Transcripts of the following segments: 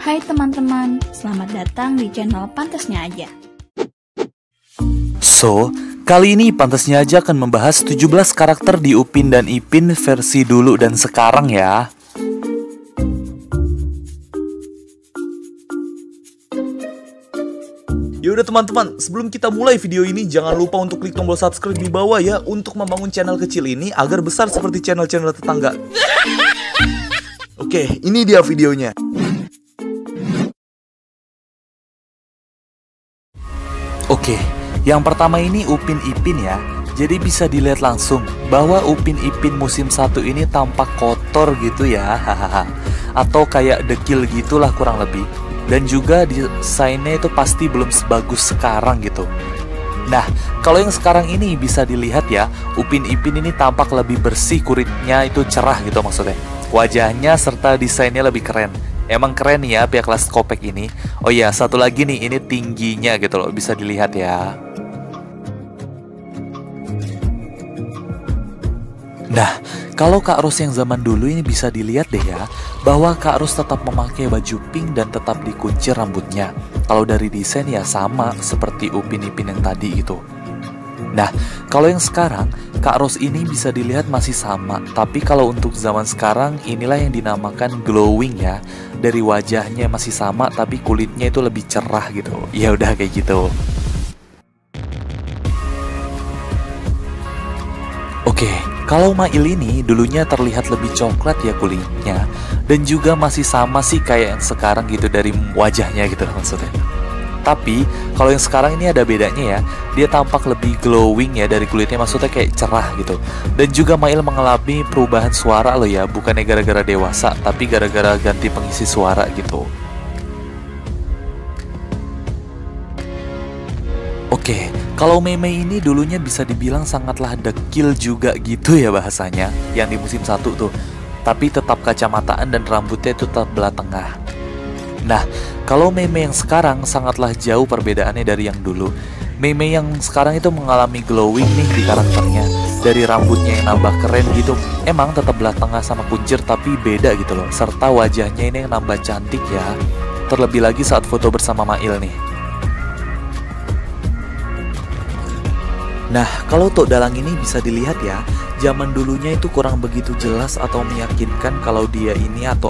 Hai teman-teman, selamat datang di channel Pantasnya Aja. Kali ini Pantasnya Aja akan membahas 17 karakter di Upin dan Ipin versi dulu dan sekarang ya. Yaudah teman-teman, sebelum kita mulai video ini, jangan lupa untuk klik tombol subscribe di bawah ya, untuk membangun channel kecil ini agar besar seperti channel-channel tetangga. Oke, ini dia videonya. Oke, yang pertama ini Upin Ipin ya. Jadi bisa dilihat langsung bahwa Upin Ipin musim 1 ini tampak kotor gitu ya. Atau kayak dekil gitulah kurang lebih. Dan juga desainnya itu pasti belum sebagus sekarang gitu. Nah, kalau yang sekarang ini bisa dilihat ya, Upin Ipin ini tampak lebih bersih, kulitnya itu cerah gitu maksudnya. Wajahnya serta desainnya lebih keren. Emang keren ya pihak Last Kopeck ini. Oh iya, satu lagi nih, ini tingginya gitu loh, bisa dilihat ya. Nah, kalau Kak Ros yang zaman dulu ini bisa dilihat deh ya, bahwa Kak Ros tetap memakai baju pink dan tetap dikuncir rambutnya. Kalau dari desain ya sama seperti Upin Ipin yang tadi itu. Nah, kalau yang sekarang, Kak Ros ini bisa dilihat masih sama. Tapi kalau untuk zaman sekarang, inilah yang dinamakan glowing ya. Dari wajahnya masih sama, tapi kulitnya itu lebih cerah gitu. Ya udah kayak gitu. Oke, kalau Mail ini dulunya terlihat lebih coklat ya kulitnya. Dan juga masih sama sih kayak yang sekarang gitu dari wajahnya gitu maksudnya. Tapi kalau yang sekarang ini ada bedanya ya. Dia tampak lebih glowing ya dari kulitnya, maksudnya kayak cerah gitu. Dan juga Mail mengalami perubahan suara loh ya. Bukannya gara-gara dewasa, tapi gara-gara ganti pengisi suara gitu. Oke, kalau Meme ini dulunya bisa dibilang sangatlah dekil juga gitu ya bahasanya. Yang di musim 1 tuh. Tapi tetap kacamataan dan rambutnya itu tetap belah tengah. Nah, kalau Meme yang sekarang sangatlah jauh perbedaannya dari yang dulu. Meme yang sekarang itu mengalami glowing nih di karakternya. Dari rambutnya yang nambah keren gitu. Emang tetap belah tengah sama kuncir tapi beda gitu loh. Serta wajahnya ini yang nambah cantik ya. Terlebih lagi saat foto bersama Mail nih. Nah, kalau Tok Dalang ini bisa dilihat ya, zaman dulunya itu kurang begitu jelas atau meyakinkan kalau dia ini atau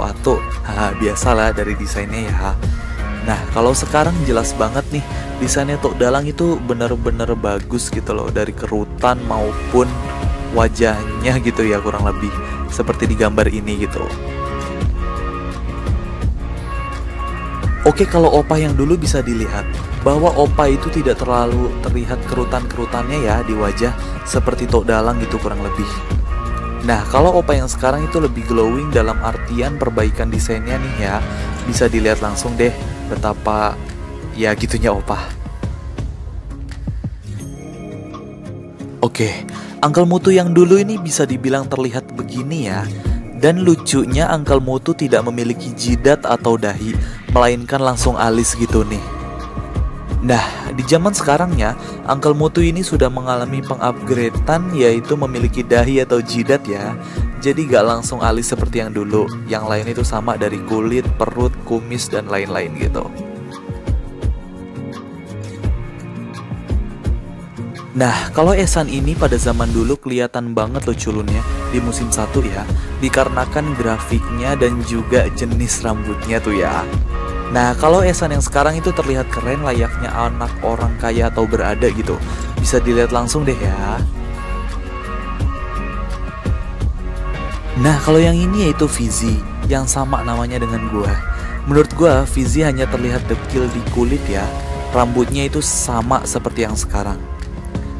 biasalah dari desainnya ya. Nah, kalau sekarang jelas banget nih, desainnya Tok Dalang itu bener-bener bagus gitu loh, dari kerutan maupun wajahnya gitu ya, kurang lebih seperti di gambar ini gitu. Oke, kalau Opa yang dulu bisa dilihat bahwa Opa itu tidak terlalu terlihat kerutan-kerutannya ya di wajah seperti Tok Dalang gitu kurang lebih. Nah, kalau Opa yang sekarang itu lebih glowing dalam artian perbaikan desainnya nih ya. Bisa dilihat langsung deh betapa ya gitunya Opa. Oke, Uncle Mutu yang dulu ini bisa dibilang terlihat begini ya. Dan lucunya Uncle Mutu tidak memiliki jidat atau dahi, melainkan langsung alis gitu nih. Nah, di zaman sekarangnya, Uncle Mutu ini sudah mengalami pengupgradean, yaitu memiliki dahi atau jidat ya. Jadi gak langsung alis seperti yang dulu. Yang lain itu sama dari kulit, perut, kumis, dan lain-lain gitu. Nah, kalau Ehsan ini pada zaman dulu kelihatan banget loh culunnya di musim 1 ya. Dikarenakan grafiknya dan juga jenis rambutnya tuh ya. Nah, kalau Ehsan yang sekarang itu terlihat keren layaknya anak orang kaya atau berada gitu. Bisa dilihat langsung deh ya. Nah, kalau yang ini yaitu Fizi, yang sama namanya dengan gua. Menurut gua, Fizi hanya terlihat dekil di kulit ya. Rambutnya itu sama seperti yang sekarang.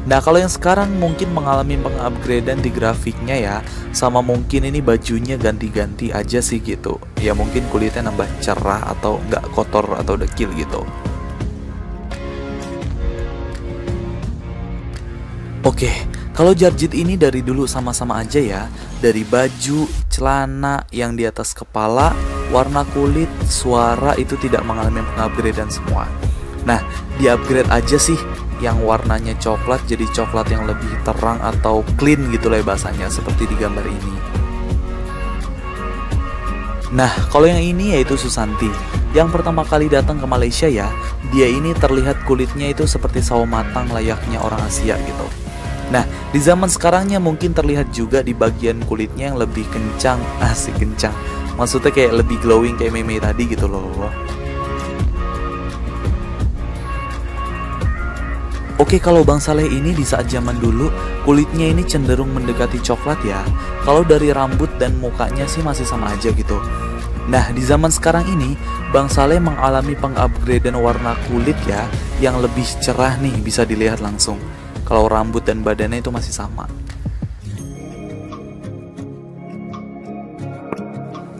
Nah, kalau yang sekarang mungkin mengalami pengupgradean di grafiknya ya. Sama mungkin ini bajunya ganti-ganti aja sih gitu. Ya mungkin kulitnya nambah cerah atau nggak kotor atau dekil gitu. Oke, kalau Jarjit ini dari dulu sama-sama aja ya. Dari baju, celana, yang di atas kepala, warna kulit, suara itu tidak mengalami pengupgradean semua. Nah, di-upgrade aja sih yang warnanya coklat jadi coklat yang lebih terang atau clean gitu lah bahasanya, seperti di gambar ini. Nah, kalau yang ini yaitu Susanti. Yang pertama kali datang ke Malaysia ya, dia ini terlihat kulitnya itu seperti sawo matang layaknya orang Asia gitu. Nah, di zaman sekarangnya mungkin terlihat juga di bagian kulitnya yang lebih kencang, asik kencang. Maksudnya kayak lebih glowing kayak Mei tadi gitu loh. Oke, kalau Bang Saleh ini di saat zaman dulu kulitnya ini cenderung mendekati coklat ya. Kalau dari rambut dan mukanya sih masih sama aja gitu. Nah, di zaman sekarang ini Bang Saleh mengalami pengupgradean warna kulit ya, yang lebih cerah nih, bisa dilihat langsung. Kalau rambut dan badannya itu masih sama.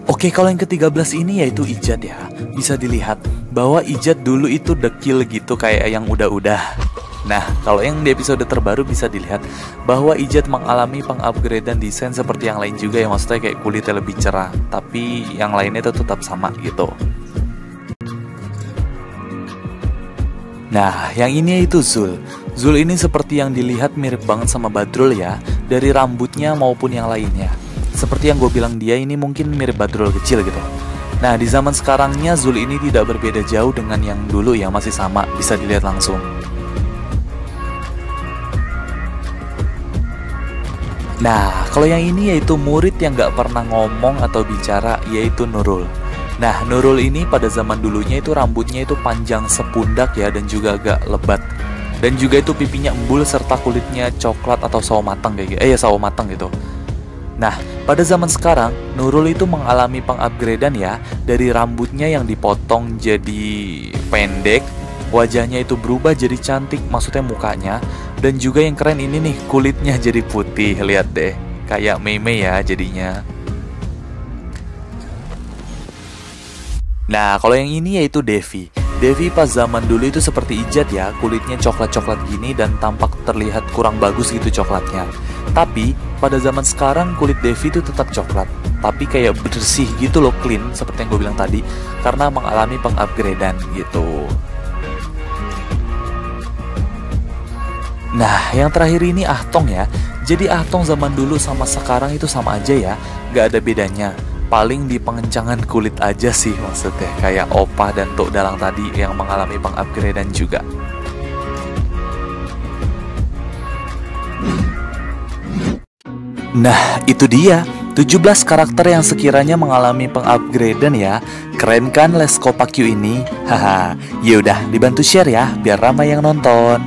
Oke, kalau yang ke-13 ini yaitu Ijat ya. Bisa dilihat bahwa Ijat dulu itu dekil gitu kayak yang udah-udah. Nah, kalau yang di episode terbaru bisa dilihat bahwa Ijat mengalami pengupgradean desain seperti yang lain juga ya, maksudnya kayak kulitnya lebih cerah, tapi yang lainnya itu tetap sama gitu. Nah, yang ini yaitu Zul. Zul ini seperti yang dilihat mirip banget sama Badrul ya, dari rambutnya maupun yang lainnya. Seperti yang gue bilang, dia ini mungkin mirip Badrul kecil gitu. Nah, di zaman sekarangnya Zul ini tidak berbeda jauh dengan yang dulu ya, masih sama, bisa dilihat langsung. Nah, kalau yang ini yaitu murid yang gak pernah ngomong atau bicara, yaitu Nurul. Nah, Nurul ini pada zaman dulunya itu rambutnya itu panjang sepundak ya, dan juga agak lebat. Dan juga itu pipinya embul serta kulitnya coklat atau sawo matang kayak gitu. Sawo matang gitu. Nah, pada zaman sekarang Nurul itu mengalami pengupgradean ya, dari rambutnya yang dipotong jadi pendek, wajahnya itu berubah jadi cantik, maksudnya mukanya. Dan juga yang keren ini nih, kulitnya jadi putih, lihat deh, kayak Mei ya jadinya. Nah, kalau yang ini yaitu Devi. Devi pas zaman dulu itu seperti Ijat ya, kulitnya coklat-coklat gini dan tampak terlihat kurang bagus gitu coklatnya. Tapi pada zaman sekarang kulit Devi itu tetap coklat, tapi kayak bersih gitu loh, clean seperti yang gue bilang tadi, karena mengalami pengupgradean gitu. Nah, yang terakhir ini Ahtong ya. Jadi Ahtong zaman dulu sama sekarang itu sama aja ya, gak ada bedanya. Paling di pengencangan kulit aja sih maksudnya, kayak Opah dan Tok Dalang tadi yang mengalami pengupgradean juga. Nah, itu dia 17 karakter yang sekiranya mengalami pengupgradean ya. Keren kan Let's Go Pakyu ini? Haha, yaudah dibantu share ya, biar ramai yang nonton.